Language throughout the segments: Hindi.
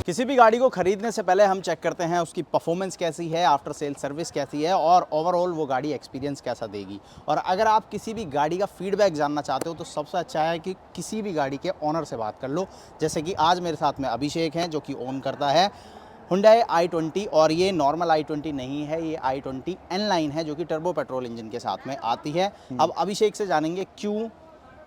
किसी भी गाड़ी को खरीदने से पहले हम चेक करते हैं उसकी परफॉर्मेंस कैसी है, आफ्टर सेल सर्विस कैसी है और ओवरऑल वो गाड़ी एक्सपीरियंस कैसा देगी। और अगर आप किसी भी गाड़ी का फीडबैक जानना चाहते हो तो सबसे अच्छा है कि किसी भी गाड़ी के ओनर से बात कर लो। जैसे कि आज मेरे साथ में अभिषेक हैं जो कि ओन करता है Hyundai i20 और ये नॉर्मल i20 नहीं है, ये i20 N-Line है जो कि टर्बो पेट्रोल इंजन के साथ में आती है। अब अभिषेक से जानेंगे क्यों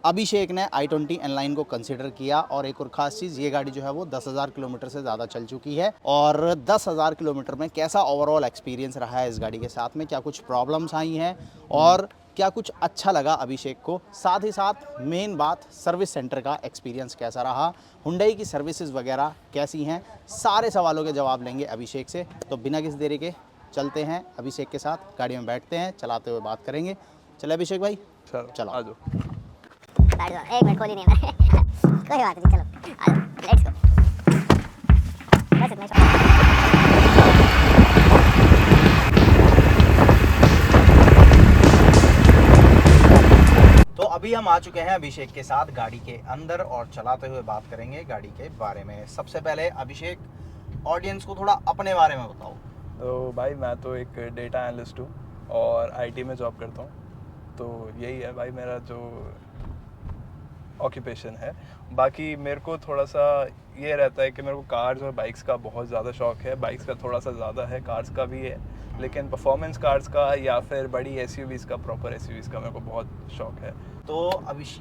अभिषेक ने i20 N-Line को कंसिडर किया। और एक और ख़ास चीज़, ये गाड़ी जो है वो 10,000 किलोमीटर से ज़्यादा चल चुकी है और 10,000 किलोमीटर में कैसा ओवरऑल एक्सपीरियंस रहा है इस गाड़ी के साथ में, क्या कुछ प्रॉब्लम्स आई हैं और क्या कुछ अच्छा लगा अभिषेक को। साथ ही साथ मेन बात, सर्विस सेंटर का एक्सपीरियंस कैसा रहा, Hyundai की सर्विसेज वगैरह कैसी हैं, सारे सवालों के जवाब लेंगे अभिषेक से। तो बिना किसी देरी के चलते हैं अभिषेक के साथ, गाड़ी में बैठते हैं, चलाते हुए बात करेंगे। चले अभिषेक भाई, चलो आ जाओ। एक मिनट खोली नहीं है कोई बात नहीं, चलो आ जाओ, लेट्स गो। बस इतना ही। तो अभी हम आ चुके हैं अभिषेक के साथ गाड़ी के अंदर और चलाते हुए बात करेंगे गाड़ी के बारे में। सबसे पहले अभिषेक, ऑडियंस को थोड़ा अपने बारे में बताओ। तो भाई मैं तो एक डेटा एनालिस्ट हूँ और आईटी में जॉब करता हूँ। तो यही है भाई मेरा जो ऑक्यूपेशन है। बाकी मेरे को थोड़ा सा ये रहता है कि मेरे को कार्स और बाइक्स का बहुत ज़्यादा शौक है। बाइक्स का थोड़ा सा ज़्यादा है, कार्स का भी है, लेकिन परफॉर्मेंस कार्स का या फिर बड़ी एसयूवीज़ का, प्रॉपर एसयूवीज़ का मेरे को बहुत शौक है। तो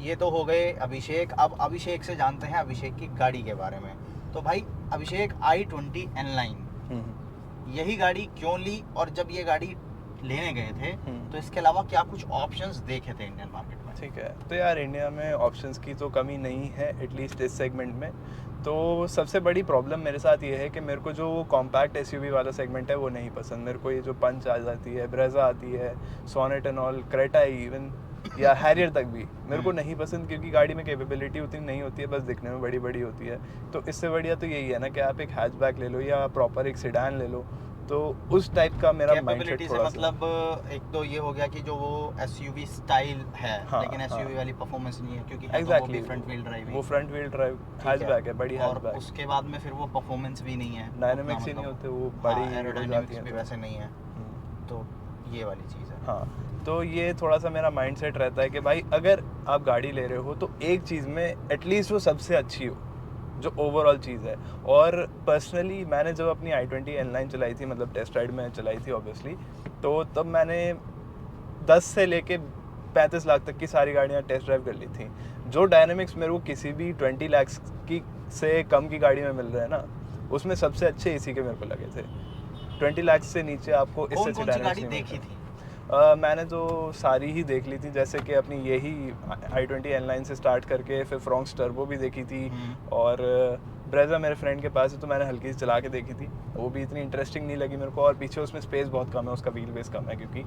ये तो हो गए अभिषेक। अब अभिषेक से जानते हैं अभिषेक की गाड़ी के बारे में। तो भाई अभिषेक, i20 N-Line यही गाड़ी क्यों ली, और जब ये गाड़ी लेने गए थे तो इसके अलावा क्या कुछ ऑप्शंस देखे थे इंडियन मार्केट में? ठीक है, तो यार इंडिया में ऑप्शंस की तो कमी नहीं है, एटलीस्ट इस सेगमेंट में। तो सबसे बड़ी प्रॉब्लम मेरे साथ ये है कि मेरे को जो कॉम्पैक्ट एसयूवी वाला सेगमेंट है वो नहीं पसंद। मेरे को ये जो पंच आ जाती है, ब्रेजा आती है, Sonet and all, Creta even या हैरियर तक भी मेरे को नहीं पसंद, क्योंकि गाड़ी में कैपेबिलिटी उतनी नहीं होती है, बस दिखने में बड़ी बड़ी होती है। तो इससे बढ़िया तो यही है ना कि आप एक हैचबैक ले लो या प्रॉपर एक सेडान ले लो। तो उस टाइप का मेरा माइंडसेट थोड़ा सा, मतलब एक तो ये हो गया कि जो वो एसयूवी स्टाइल है, हाँ, लेकिन एसयूवी हाँ, वाली परफॉर्मेंस नहीं है क्योंकि एग्जैक्टली फ्रंट व्हील ड्राइव, वो फ्रंट व्हील ड्राइव हैचबैक है, बड़ी और हैचबैक। उसके बाद में फिर वो परफॉर्मेंस भी नहीं है, डायनामिक्स ही नहीं होते, वो बड़ी हो एरोडायनामिक्स जाती भी है। वैसे नहीं है। तो ये वाली चीज़ है। हाँ, तो ये थोड़ा सा मेरा माइंडसेट रहता है कि भाई अगर आप गाड़ी ले रहे हो तो एक चीज़ में एटलीस्ट वो सबसे अच्छी हो, जो ओवरऑल चीज़ है। और पर्सनली मैंने जब अपनी i20 N-Line चलाई थी, मतलब टेस्ट राइड में चलाई थी ऑब्वियसली, तो तब मैंने 10 से लेके 35 लाख तक की सारी गाड़ियाँ टेस्ट ड्राइव कर ली थी। जो डायनामिक्स मेरे को किसी भी 20 लाख की से कम की गाड़ी में मिल रहा है ना, उसमें सबसे अच्छे इसी के मेरे को लगे थे। 20 लाख से नीचे आपको इससे अच्छी डायनामिक्स नहीं देखी थी? मैंने तो सारी ही देख ली थी, जैसे कि अपनी यही i20 N-Line से स्टार्ट करके फिर फ्रॉन्क्स टर्बो भी देखी थी, और ब्रेजा मेरे फ्रेंड के पास है तो मैंने हल्की से चला के देखी थी, वो भी इतनी इंटरेस्टिंग नहीं लगी मेरे को, और पीछे उसमें स्पेस बहुत कम है, उसका व्हील बेस कम है क्योंकि।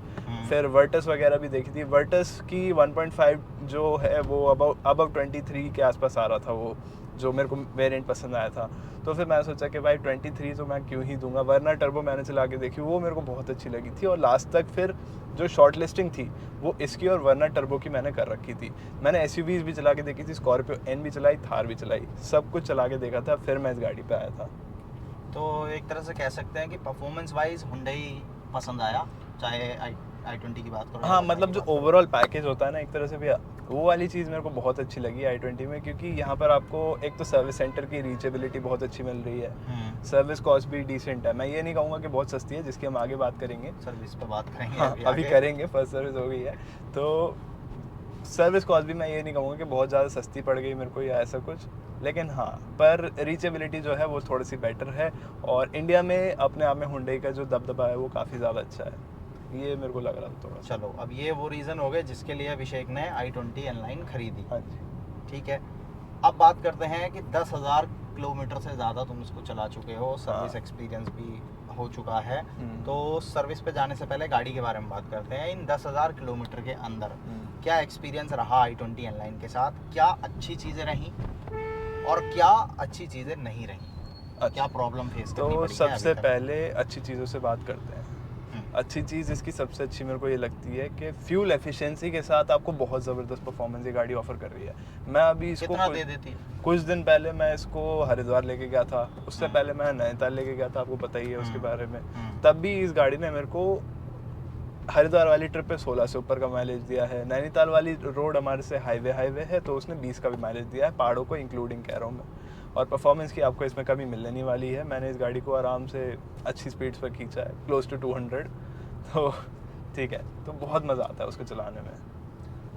फिर वर्टस वगैरह भी देखी थी। वर्टस की 1.5 जो है वो अबव 23 के आसपास आ रहा था, वो जो मेरे को वेरिएंट पसंद आया था। तो फिर मैंने सोचा कि भाई 23 तो मैं क्यों ही दूंगा। वरना टर्बो मैंने चला के देखी, वो मेरे को बहुत अच्छी लगी थी, और लास्ट तक फिर जो शॉर्ट लिस्टिंग थी वो इसकी और वरना टर्बो की मैंने कर रखी थी। मैंने एसयूवीज भी चला के देखी थी, स्कॉर्पियो एन भी चलाई, थार भी चलाई, सब कुछ चला के देखा था, फिर मैं इस गाड़ी पे आया था। तो एक तरह से कह सकते हैं कि परफॉर्मेंस वाइज Hyundai पसंद आया, चाहे i20 की बात करो। हाँ, मतलब जो ओवरऑल पैकेज होता है ना एक तरह से भी, वो वाली चीज़ मेरे को बहुत अच्छी लगी i20 में, क्योंकि यहाँ पर आपको एक तो सर्विस सेंटर की रीचेबिलिटी बहुत अच्छी मिल रही है, सर्विस कॉस्ट भी डिसेंट है। मैं ये नहीं कहूँगा कि बहुत सस्ती है, जिसकी हम आगे बात करेंगे, सर्विस पे बात करेंगे। हाँ अभी करेंगे, फर्स्ट सर्विस हो गई है तो सर्विस कॉस्ट भी मैं ये नहीं कहूँगा कि बहुत ज़्यादा सस्ती पड़ गई मेरे को या ऐसा कुछ, लेकिन हाँ पर रीचेबिलिटी जो है वो थोड़ी सी बेटर है। और इंडिया में अपने आप में Hyundai का जो दबदबा है वो काफ़ी ज़्यादा अच्छा है, ये मेरे को लग रहा था थोड़ा। चलो, अब ये वो रीज़न हो गए जिसके लिए अभिषेक ने i20 N-Line खरीदी। हाँ जी, ठीक है, अब बात करते हैं कि 10,000 किलोमीटर से ज़्यादा तुम इसको चला चुके हो, सर्विस एक्सपीरियंस भी हो चुका है। तो सर्विस पे जाने से पहले गाड़ी के बारे में बात करते हैं। इन 10,000 किलोमीटर के अंदर क्या एक्सपीरियंस रहा i20 N-Line के साथ, क्या अच्छी चीज़ें रहीं और क्या अच्छी चीज़ें नहीं रहीं? क्या प्रॉब्लम फेस करनी तो पड़ी है सबसे अभी तक? पहले अच्छी चीज़ों से बात करते हैं। अच्छी चीज़ इसकी सबसे अच्छी मेरे को ये लगती है कि फ्यूल एफिशिएंसी के साथ आपको बहुत ज़बरदस्त परफॉर्मेंस ये गाड़ी ऑफर कर रही है। मैं अभी इसको कितना दे देती है? कुछ दिन पहले मैं इसको हरिद्वार लेके गया था, उससे पहले मैं नैनीताल लेके गया था, आपको पता ही है उसके बारे में। तब भी इस गाड़ी ने मेरे को हरिद्वार वाली ट्रिप पे 16 से ऊपर का माइलेज दिया है। नैनीताल वाली रोड हमारे से हाईवे है तो उसने 20 का भी माइलेज दिया है, पहाड़ों को इंक्लूडिंग कह रहा हूँ मैं। और परफॉर्मेंस की आपको इसमें कमी मिलने नहीं वाली है। मैंने इस गाड़ी को आराम से अच्छी स्पीड्स पर खींचा है, क्लोज टू 200, तो ठीक है, तो बहुत मज़ा आता है उसको चलाने में।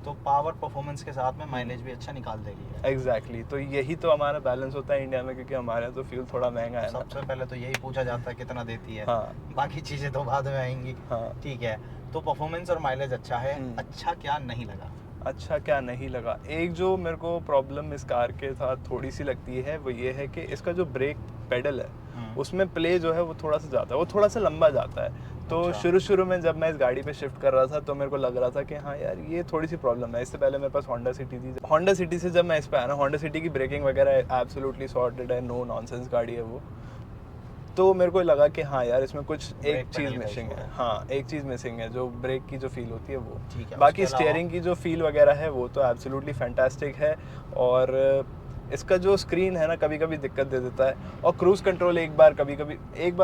तो पावर परफॉर्मेंस के साथ में माइलेज भी अच्छा निकाल देगी। एग्जैक्टली तो यही तो हमारा बैलेंस होता है इंडिया में, क्योंकि हमारे यहाँ तो फ्यूल थोड़ा महंगा है ना। सबसे पहले तो यही पूछा जाता है कितना देती है, हाँ। बाकी चीज़ें तो बाद में आएंगी। हाँ। ठीक है, तो परफॉर्मेंस और माइलेज अच्छा है। अच्छा क्या नहीं लगा? अच्छा क्या नहीं लगा, एक जो मेरे को प्रॉब्लम इस कार के साथ थोड़ी सी लगती है वो ये है कि इसका जो ब्रेक पेडल है उसमें प्ले जो है वो थोड़ा सा जाता है, वो थोड़ा सा लंबा जाता है। तो अच्छा। शुरू में जब मैं इस गाड़ी पे शिफ्ट कर रहा था तो मेरे को लग रहा था कि हाँ यार ये थोड़ी सी प्रॉब्लम है। इससे पहले मेरे पास होंडा सिटी थी। होंडा सिटी से जब मैं इस पे आया ना, होंडा सिटी की ब्रेकिंग वगैरह एब्सोल्युटली सॉर्टेड है, नो नॉनसेंस गाड़ी है वो। तो मेरे को लगा कि हाँ यार इसमें कुछ एक चीज़ मिसिंग है। हाँ, एक चीज़ मिसिंग है, जो ब्रेक की जो फील होती है वो। ठीक है, बाकी उसके स्टीयरिंग की जो फील वगैरह है वो तो एब्सोल्युटली फैंटास्टिक है। और इसका जो स्क्रीन है ना कभी कभी दिक्कत दे देता है। और क्रूज़ कंट्रोल एक बार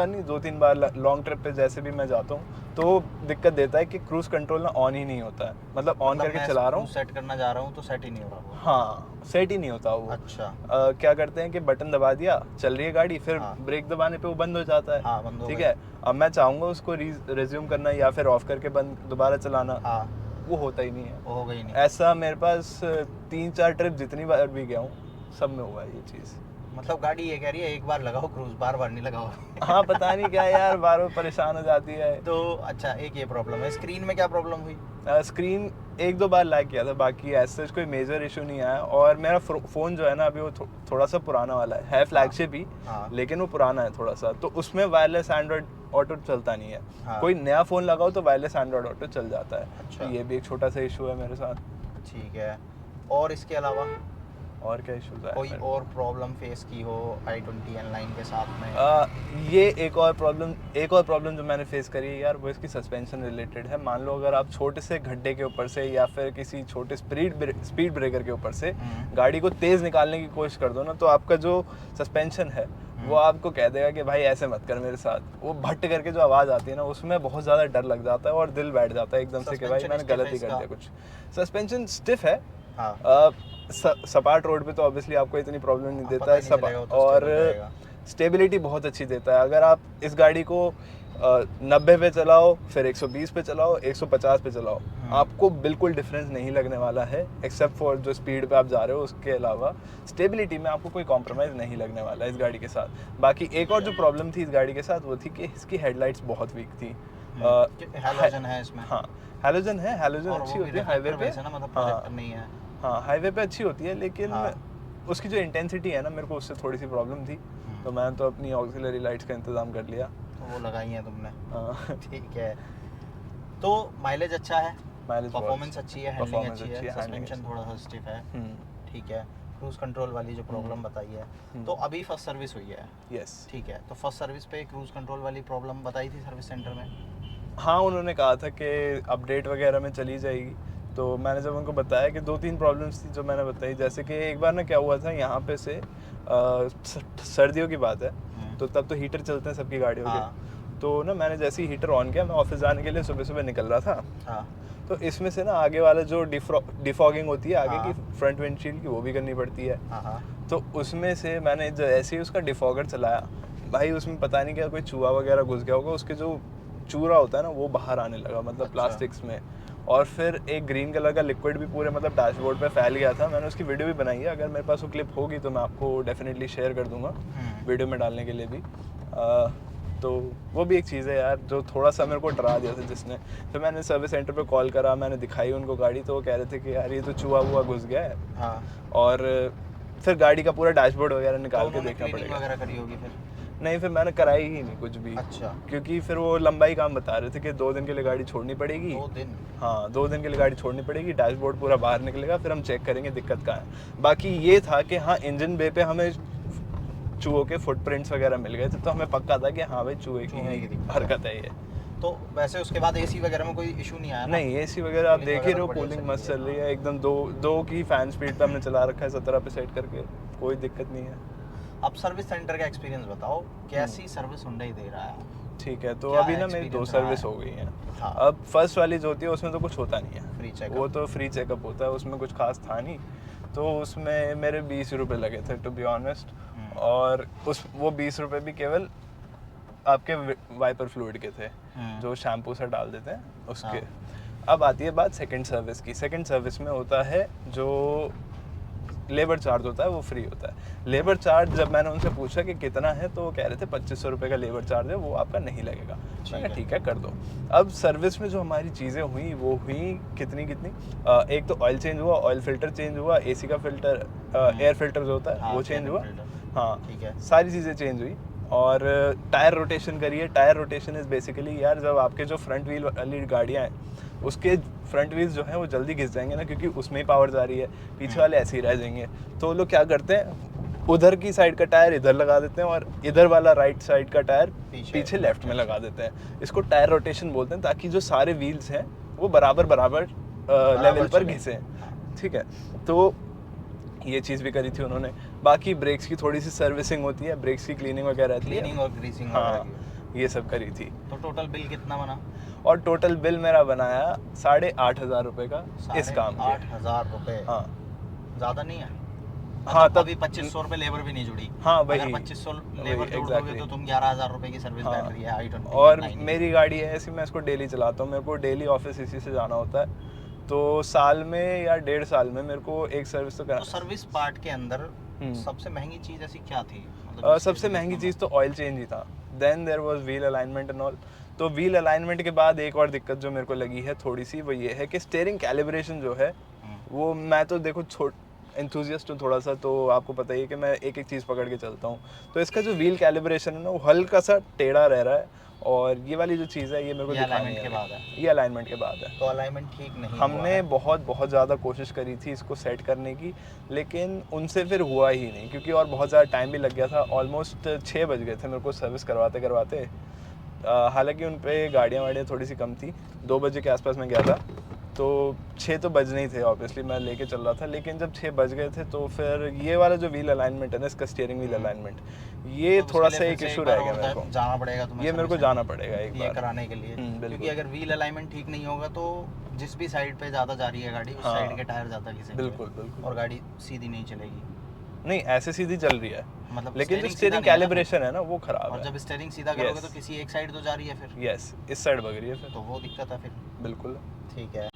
नहीं 2-3 बार लॉन्ग ट्रिप पे जैसे भी मैं जाता हूँ तो दिक्कत देता है कि क्रूज़ कंट्रोल ना ऑन ही नहीं होता है। मतलब ऑन करके चला रहा हूँ, सेट करना जा रहा हूँ तो सेट ही नहीं हो रहा वो। हाँ, सेट ही नहीं होता वो। अच्छा। क्या करते हैं कि बटन दबा दिया, चल रही है गाड़ी, फिर ब्रेक दबाने पे वो बंद हो जाता है। हाँ, बंद हो ठीक गया। है, अब मैं चाहूँगा उसको रिज्यूम करना या फिर ऑफ करके बंद दोबारा चलाना, हाँ, वो होता ही नहीं है। वो हो गई नहीं। ऐसा मेरे पास 3-4 ट्रिप जितनी बार भी गया हूँ सब में हुआ है ये चीज़। मतलब गाड़ी ये कह रही है एक बार लगाओ क्रूज, बार बार नहीं लगाओ। हाँ, पता नहीं क्या यार, बार बार परेशान हो जाती है। तो अच्छा, एक ये प्रॉब्लम है। स्क्रीन में क्या प्रॉब्लम हुई? स्क्रीन 1-2 बार लैग किया था, बाकी ऐसे कोई मेजर इशू नहीं आया। और मेरा फ़ोन जो है ना अभी वो थोड़ा सा पुराना वाला है फ्लैगशिप ही, लेकिन वो पुराना है थोड़ा सा, तो उसमें वायरलेस एंड्रॉयड ऑटो चलता नहीं है। कोई नया फ़ोन लगाओ तो वायरलेस एंड्रॉयड ऑटो चल जाता है। अच्छा। तो ये भी एक छोटा सा इशू है मेरे साथ। ठीक है, और इसके अलावा और क्या इशूज़ है? कोई और प्रॉब्लम फेस की हो i20 N-Line के साथ में? ये एक और प्रॉब्लम जो मैंने फेस करी है यार, वो इसकी सस्पेंशन रिलेटेड है। मान लो अगर आप छोटे से गड्ढे के ऊपर से या फिर किसी छोटे स्पीड ब्रेकर के ऊपर से गाड़ी को तेज़ निकालने की कोशिश कर दो ना, तो आपका जो सस्पेंशन है वो आपको कह देगा कि भाई ऐसे मत कर मेरे साथ। वो भट्ट करके जो आवाज़ आती है ना, उसमें बहुत ज़्यादा डर लग जाता है और दिल बैठ जाता है एकदम से कि भाई मैंने गलत ही कर दिया कुछ। सस्पेंशन स्टिफ है। सपाट रोड पे तो ऑब्वियसली आपको इतनी प्रॉब्लम नहीं देता है, और स्टेबिलिटी बहुत अच्छी देता है। अगर आप इस गाड़ी को 90 पे चलाओ, फिर 120 पे चलाओ, 150 पे चलाओ, आपको बिल्कुल डिफरेंस नहीं लगने वाला है, एक्सेप्ट फॉर जो स्पीड पे आप जा रहे हो। उसके अलावा स्टेबिलिटी में आपको कोई कॉम्प्रोमाइज़ नहीं लगने वाला है इस गाड़ी के साथ। बाकी एक और जो प्रॉब्लम थी इस गाड़ी के साथ वो थी कि इसकी हेडलाइट्स बहुत वीक थी। हैलोजन है इसमें? हाँ, हैलोजन अच्छी होती है हाईवे पे। मतलब नहीं है। हाँ, हाईवे पे अच्छी होती है, लेकिन उसकी जो इंटेंसिटी है ना, मेरे को उससे थोड़ी सी प्रॉब्लम थी। तो मैंने तो अपनी ऑक्सिलरी लाइट्स का इंतज़ाम कर लिया, तो वो लगाई हैं तुमने। हाँ। ठीक है, तो माइलेज अच्छा है, माइलेज परफॉर्मेंस अच्छी है, हैंडलिंग अच्छी है, handling सस्पेंशन थोड़ा सा स्टिफ है। ठीक है, क्रूज कंट्रोल वाली जो प्रॉब्लम बताई है, तो अभी फर्स्ट सर्विस हुई है। यस। ठीक है, तो फर्स्ट सर्विस पे क्रूज कंट्रोल वाली प्रॉब्लम बताई थी सर्विस सेंटर में? हाँ, उन्होंने कहा था कि अपडेट वगैरह में चली जाएगी। तो मैंने जब उनको बताया कि 2-3 प्रॉब्लम्स थी जो मैंने बताई, जैसे कि एक बार ना क्या हुआ था, यहाँ पे से सर्दियों की बात है, तो तब तो हीटर चलते हैं सबकी गाड़ियों के। तो ना मैंने जैसे ही हीटर ऑन किया, मैं ऑफिस जाने के लिए सुबह निकल रहा था। तो इसमें से ना आगे वाला जो डिफॉगिंग होती है आगे की फ्रंट विंडशील्ड की, वो भी करनी पड़ती है। तो उसमें से मैंने जैसे ही उसका डिफॉगर चलाया, भाई उसमें पता नहीं क्या कोई चूहा वगैरह घुस गया होगा, उसके जो चूरा होता है ना वो बाहर आने लगा, मतलब प्लास्टिक्स में। और फिर एक ग्रीन कलर का लिक्विड भी पूरे मतलब डैशबोर्ड पे फैल गया था। मैंने उसकी वीडियो भी बनाई है, अगर मेरे पास वो क्लिप होगी तो मैं आपको डेफिनेटली शेयर कर दूंगा वीडियो में डालने के लिए भी। तो वो भी एक चीज़ है यार जो थोड़ा सा मेरे को डरा दिया था जिसने। फिर मैंने सर्विस सेंटर पे कॉल करा, मैंने दिखाई उनको गाड़ी, तो वो कह रहे थे कि यार ये तो चूहा वूहा घुस गया है। और फिर गाड़ी का पूरा डैशबोर्ड वगैरह निकाल के देखना पड़ेगा। वगैरह करी होगी फिर? नहीं, फिर मैंने कराई ही नहीं कुछ भी। अच्छा। क्योंकि फिर वो लंबा ही काम बता रहे थे कि 2 दिन के लिए गाड़ी छोड़नी पड़ेगी। 2 दिन? हाँ, 2 दिन के लिए गाड़ी छोड़नी पड़ेगी, डैशबोर्ड पूरा बाहर निकलेगा, फिर हम चेक करेंगे दिक्कत कहाँ है। बाकी ये था कि हाँ, इंजन बे पे हमें चूहों के फुटप्रिंट्स वगैरह मिल गए थे, तो हमें पक्का था कि हाँ भाई चूहे की हरकत है ये। तो वैसे उसके बाद एसी वगैरह में कोई इशू नहीं आया ना? नहीं, एसी वगैरह आप Cooling देख ही वगैरह रहे हो, बढ़िया कूलिंग चल मस्त रही चल रही है एकदम। दो की फैन स्पीड पे हमने चला रखा है 17 पे सेट करके, कोई दिक्कत नहीं है। अब सर्विस सेंटर का एक्सपीरियंस बताओ, कैसी सर्विस हुंडई दे रहा है? ठीक है, तो क्या अभी ना मेरी 2 experience रहा सर्विस है? हो गई हैं। हाँ। अब फर्स्ट वाली जो होती है उसमें तो कुछ होता नहीं है, फ्री चेकअप। वो तो फ्री चेकअप होता है, उसमें कुछ खास था नहीं। तो उसमें मेरे 20 रुपये लगे थे टू बी ऑनेस्ट, और वो 20 रुपये भी केवल आपके वाइपर फ्लूइड के थे, जो शैम्पू से डाल देते हैं उसके। अब आती है बात सेकंड सर्विस की। सेकंड सर्विस में होता है जो लेबर चार्ज होता है वो फ्री होता है। लेबर चार्ज जब मैंने उनसे पूछा कि कितना है, तो वो कह रहे थे 2500 रुपये का लेबर चार्ज है, वो आपका नहीं लगेगा। मैंने ठीक है कर दो। अब सर्विस में जो हमारी चीज़ें हुई वो हुई कितनी एक तो ऑयल चेंज हुआ, ऑयल फिल्टर चेंज हुआ, एसी का फिल्टर, एयर फिल्टर जो होता है वो चेंज हुआ। हाँ, ठीक है। सारी चीज़ें चेंज हुई। और टायर रोटेशन करिए। टायर रोटेशन इज़ बेसिकली यार, जब आपके जो फ्रंट व्हील वाली गाड़ियाँ हैं उसके फ्रंट व्हील्स जो हैं वो जल्दी घिस जाएंगे ना, क्योंकि उसमें ही पावर जा रही है, पीछे वाले ऐसे ही रह जाएंगे। तो लोग क्या करते हैं, उधर की साइड का टायर इधर लगा देते हैं और इधर वाला राइट साइड का टायर पीछे लेफ्ट में लगा देते हैं। इसको टायर रोटेशन बोलते हैं, ताकि जो सारे व्हील्स हैं वो बराबर लेवल पर घिसें। ठीक है, तो ये चीज़ भी करी थी उन्होंने। बाकी ब्रेक्स की थोड़ी सी सर्विसिंग होती है, ब्रेक्स की क्लीनिंग वगैरह रहती है, क्लीनिंग और ग्रीसिंग हाँ, ये सब करी थी। तो टोटल बिल कितना बना? और टोटल बिल मेरा बनाया 8,500 रुपये का इस काम के। 8,000 रुपए? हाँ ज़्यादा नहीं है? हाँ, तब अभी 2500 रुपए लेबर भी नहीं जुड़ी। हाँ, वही। अगर 2500 लेबर जोड़ दोगे तो तुम 11,000 रुपए की सर्विस बैठ रही है i20। और मेरी गाड़ी है ऐसी, मैं इसको डेली चलाता हूँ, मेरे को डेली ऑफिस इसी से जाना होता है। तो साल में या 1.5 साल में मेरे को एक सर्विस तो तो सर्विस पार्ट के अंदर सबसे महंगी चीज़ ऐसी क्या थी? सबसे महंगी चीज़ तो ऑयल चेंज ही था। Then there was wheel alignment and all. तो व्हील अलाइनमेंट के बाद एक और दिक्कत जो मेरे को लगी है थोड़ी सी, वो ये है कि स्टीयरिंग कैलिब्रेशन जो है वो, मैं तो देखो एंथुजियास्ट हूँ थोड़ा सा, तो आपको पता ही है कि मैं एक एक चीज़ पकड़ के चलता हूँ। तो इसका जो व्हील कैलिब्रेशन है ना, वो हल्का सा टेढ़ा रह रहा है। और ये वाली जो चीज़ है ये मेरे को अलाइनमेंट के बाद है? ये अलाइनमेंट के बाद है। तो अलाइनमेंट ठीक नहीं हमने बहुत ज़्यादा कोशिश करी थी इसको सेट करने की, लेकिन उनसे फिर हुआ ही नहीं, क्योंकि और बहुत ज़्यादा टाइम भी लग गया था। ऑलमोस्ट 6 बज गए थे मेरे को सर्विस करवाते। हालांकि उन पे गाड़ियाँ थोड़ी सी कम थी। 2 बजे के आसपास मैं गया था, तो 6 तो बजने ही थे ऑब्वियसली, मैं लेके चल रहा था। लेकिन जब 6 बज गए थे तो फिर ये वाला जो व्हील अलाइनमेंट है ना, इसका स्टीयरिंग व्हील अलाइनमेंट, ये तो थोड़ा सा एक इशू रहेगा मेरे को। जाना पड़ेगा तुम्हें, ये मेरे को जाना पड़ेगा एक बार कराने के लिए। क्योंकि अगर व्हील अलाइनमेंट ठीक नहीं होगा तो जिस भी साइड पे ज़्यादा जा रही है गाड़ी, उस साइड के टायर ज़्यादा घिसेंगे। बिल्कुल। और गाड़ी सीधी नहीं चलेगी। नहीं, ऐसे सीधी चल रही है, मतलब लेकिन जो स्टीयरिंग कैलिब्रेशन है ना वो खराब है। और जब स्टीयरिंग सीधा करोगे तो किसी एक साइड तो जा रही है फिर। यस, इस साइड भग रही है फिर, तो वो दिक्कत है फिर। बिल्कुल। ठीक है।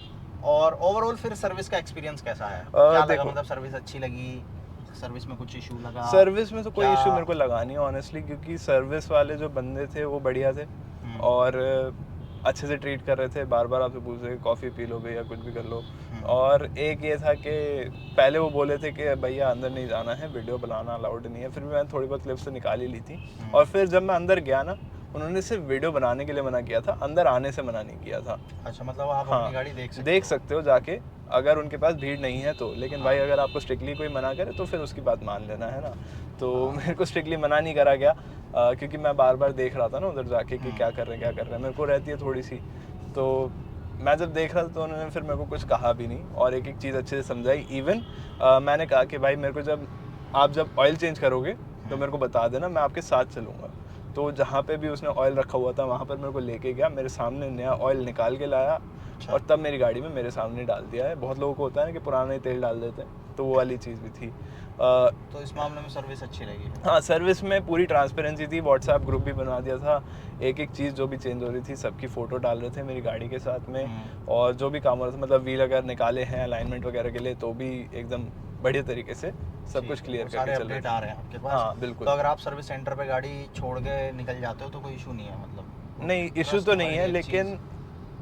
और ओवरऑल फिर सर्विस का एक्सपीरियंस कैसा है? क्या लगा, मतलब सर्विस अच्छी लगी? सर्विस में कुछ इशू लगा? सर्विस में तो कोई इशू मेरे को लगा नहीं ऑनेस्टली, क्योंकि सर्विस वाले जो बंदे थे वो बढ़िया थे और अच्छे से ट्रीट कर रहे थे। बार बार आपसे पूछ रहे थे कॉफ़ी पी लो भैया, कुछ भी कर लो। और एक ये था कि पहले वो बोले थे कि भैया अंदर नहीं जाना है, वीडियो बनाना अलाउड नहीं है। फिर भी मैंने थोड़ी बहुत क्लिप्स तो निकाल ही ली थी। और फिर जब मैं अंदर गया ना, उन्होंने सिर्फ वीडियो बनाने के लिए मना किया था, अंदर आने से मना नहीं किया था। अच्छा, मतलब आप अपनी गाड़ी देख सकते हो जाके, अगर उनके पास भीड़ नहीं है तो। लेकिन भाई अगर आपको स्ट्रिक्टली कोई मना करे तो फिर उसकी बात मान लेना है ना। तो मेरे को स्ट्रिक्टली मना नहीं करा गया, क्योंकि मैं बार बार देख रहा था ना उधर जाके कि क्या कर रहे हैं। मेरे को रहती है थोड़ी सी, तो मैं जब देख रहा था तो उन्होंने फिर मेरे को कुछ कहा भी नहीं और एक एक चीज़ अच्छे से समझाई। इवन मैंने कहा कि भाई मेरे को जब ऑयल चेंज करोगे तो मेरे को बता देना, मैं आपके साथ चलूँगा। तो जहाँ पे भी उसने ऑयल रखा हुआ था वहाँ पर मेरे को लेके गया, मेरे सामने नया ऑयल निकाल के लाया और तब मेरी गाड़ी में मेरे सामने डाल दिया है। बहुत लोगों को होता है ना कि पुराना ही तेल डाल देते हैं, तो वो वाली चीज़ भी थी। तो इस मामले में सर्विस अच्छी लगी? हाँ, सर्विस में पूरी ट्रांसपेरेंसी थी। व्हाट्सएप ग्रुप भी बना दिया था, एक एक चीज़ जो भी चेंज हो रही थी सबकी फ़ोटो डाल रहे थे मेरी गाड़ी के साथ में। और जो भी काम हो रहा था, मतलब व्हील अगर निकाले हैं अलाइनमेंट वगैरह के लिए, तो भी एकदम बढ़िया तरीके से सब कुछ क्लियर करके चल रहे आ रहे हैं आपके पास। हाँ बिल्कुल। तो अगर आप सर्विस सेंटर पे गाड़ी छोड़ के निकल जाते हो तो कोई इशू नहीं है? मतलब नहीं, इशू तो नहीं है,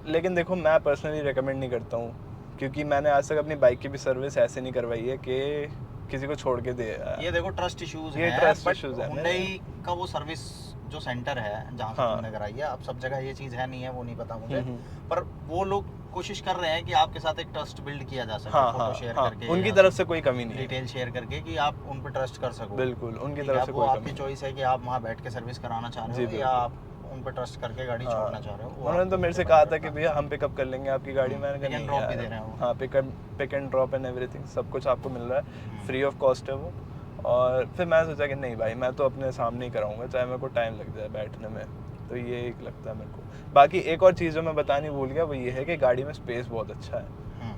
लेकिन देखो मैं पर्सनली रेकमेंड नहीं करता हूँ, क्योंकि मैंने आज तक अपनी बाइक की भी सर्विस ऐसे नहीं करवाई है कि किसी को छोड़ के दे। ये देखो ट्रस्ट इश्यूज है, ट्रस्ट इश्यूज है। हुंडई का वो सर्विस जो सेंटर है जहाँ से तुमने कराई है, अब सब जगह ये चीज़ है नहीं है वो नहीं पता मुझे, पर वो लोग कोशिश कर रहे हैं कि आपके साथ एक ट्रस्ट बिल्ड किया जा सके। फोटो शेयर करके, उनकी तरफ से कोई कमी नहीं है, डिटेल शेयर करके कि आप उन पर ट्रस्ट कर सको। बिल्कुल, उनकी तरफ से कोई कमी नहीं। आपकी चॉइस है कि आप वहाँ बैठ के सर्विस कराना चाह रहे हो या आप उन पे ट्रस्ट करके गाड़ी हाँ। छोड़ना चाह रहे हो वो उन्होंने तो आपको मेरे से डिपेंड कहा था करता कि है। भैया हम पिकअप कर लेंगे आपकी गाड़ी, मैंने कहा pick and नहीं drop भी यार। दे रहे हैं वो। हाँ, pick and drop and everything सब कुछ आपको मिल रहा है, फ्री ऑफ कॉस्ट है वो। और फिर मैं सोचा कि नहीं भाई, मैं तो अपने सामने ही कराऊंगा, चाहे मेरे को टाइम लग जाए बैठने में। तो ये एक लगता है मेरे को। बाकी एक और चीज़ जो मैं बतानी भूल गया वो ये है कि गाड़ी में स्पेस बहुत अच्छा है,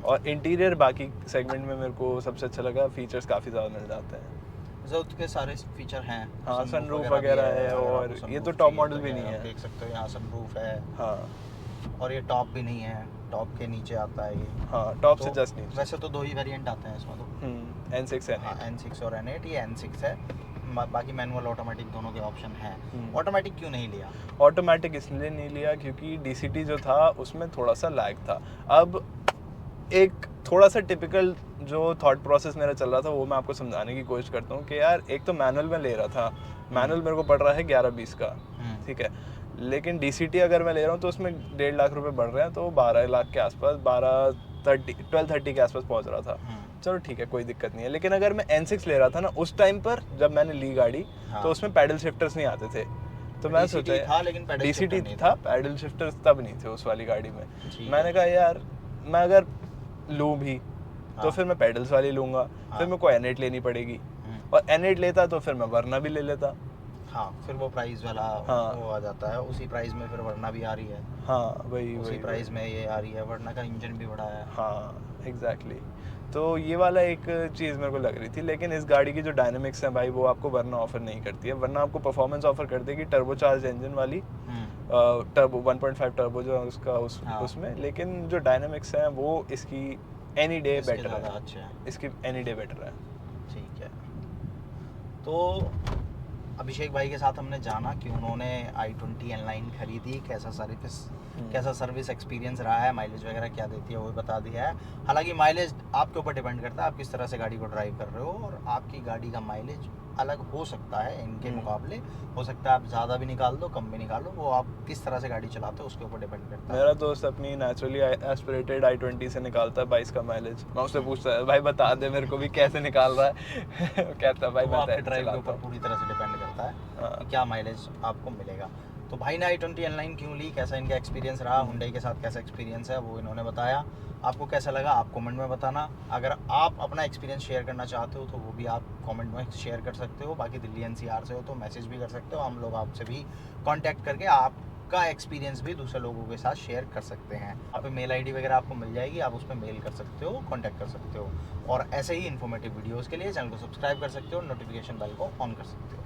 और इंटीरियर बाकी सेगमेंट में मेरे को सबसे अच्छा लगा, फीचर्स काफ़ी ज़्यादा मिल जाते हैं। ज़रूरत के सारे फीचर हैं। हाँ, sunroof सनरूफ भी वगैरह है, अगर और आपको ये तो sunroof टॉप चाहिए मॉडल तो भी ये नहीं आप है। देख सकते हो, यहाँ सनरूफ है हाँ और ये टॉप भी नहीं है, टॉप के नीचे आता है ये। हाँ, टॉप से तो जस्ट नीचे। वैसे तो 2 ही वेरिएंट आते हैं इसमें तो। N6 हाँ, N8। N6 और N8, ये N6 है। बाकी मैनुअल ऑटोमेटिक दोनों के ऑप्शन हैं। ऑटोमेटिक क्यों नहीं लिया? ऑटोमेटिक इसलिए नहीं लिया क्योंकि DCT जो था उसमें थोड़ा सा लैग था। अब एक थोड़ा सा टिपिकल जो थॉट प्रोसेस मेरा चल रहा था वो मैं आपको समझाने की कोशिश करता हूँ कि यार एक तो मैनुअल में ले रहा था, मैनुअल मेरे को पड़ रहा है 11-20 का, ठीक है, लेकिन DCT अगर मैं ले रहा हूँ तो उसमें 1.5 लाख रुपए बढ़ रहे हैं, तो 12 लाख के आसपास, 12-30 के आसपास पहुँच रहा था। चलो ठीक है, कोई दिक्कत नहीं है। लेकिन अगर मैं N6 ले रहा था ना उस टाइम पर, जब मैंने ली गाड़ी, तो उसमें पैडल शिफ्टर्स नहीं आते थे। तो मैं DCT सोचा था लेकिन पैडल शिफ्टर DCT नहीं था, पैडल शिफ्टर्स तब नहीं थे उस वाली गाड़ी में। ठीक मैंने है। कहा यार मैं अगर लूँ भी तो हाँ। फिर मैं पैडल्स वाली लूँगा, हाँ। फिर मेरे को N8 लेनी पड़ेगी, और N8 लेता तो फिर मैं वरना भी ले लेता। हाँ, फिर वो प्राइस वाला हाँ। वो आ जाता है, उसी प्राइस में फिर वरना भी आ रही है, हाँ वही उसी वही प्राइस में ये आ रही है, वरना का इंजन भी बड़ा है। हाँ एग्जैक्टली। तो ये वाला एक चीज़ मेरे को लग रही थी, लेकिन इस गाड़ी की जो डायनामिक्स है भाई वो आपको वरना ऑफर नहीं करती है। वरना आपको परफॉर्मेंस ऑफर कर देगी टर्बो चार्ज इंजन वाली, टर्बो 1.5 टर्बो जो है उसका हाँ। उसमें, लेकिन जो डायनामिक्स हैं वो इसकी एनी डे इसके बेटर ज़्यादा है, अच्छे हैं। इसकी एनी डे बेटर है। ठीक है। तो अभिषेक भाई के साथ हमने जाना कि उन्होंने i20 N9 खरीदी, कैसा सर्विस एक्सपीरियंस रहा है, माइलेज वगैरह क्या देती है वो भी बता दिया है। हालांकि माइलेज आपके ऊपर डिपेंड करता है, आप किस तरह से गाड़ी को ड्राइव कर रहे हो, और आपकी गाड़ी का माइलेज अलग हो सकता है इनके मुकाबले। हो सकता है आप ज़्यादा भी निकाल दो, कम भी निकाल दो, वो आप किस तरह से गाड़ी चलाते हो उसके ऊपर डिपेंड करता है। मेरा दोस्त अपनी नेचुरली एस्पिरेटेड i20 से निकालता है 22 का माइलेज। मैं उससे पूछता है भाई बता दे मेरे को भी कैसे निकाल रहा है वो कहता है भाई वो मैं आपके तो ड्राइव के चलाता ऊपर हूँ। पूरी तरह से डिपेंड करता है हाँ। कि क्या माइलेज आपको मिलेगा। तो भाई ने i20 N9 क्यों ली, कैसा इनका एक्सपीरियंस रहा, हुंडई के साथ कैसा एक्सपीरियंस है वो इन्होंने बताया। आपको कैसा लगा आप कमेंट में बताना। अगर आप अपना एक्सपीरियंस शेयर करना चाहते हो तो वो भी आप कमेंट में शेयर कर सकते हो। बाकी दिल्ली NCR से हो तो मैसेज भी कर सकते हो, हम लोग आपसे भी कांटेक्ट करके आपका एक्सपीरियंस भी दूसरे लोगों के साथ शेयर कर सकते हैं। आप पे मेल ID वगैरह आपको मिल जाएगी, आप उस पर मेल कर सकते हो, कांटेक्ट कर सकते हो। और ऐसे ही इन्फॉर्मेटिव वीडियोज़ के लिए चैनल को सब्सक्राइब कर सकते हो, नोटिफिकेशन बेल को ऑन कर सकते हो।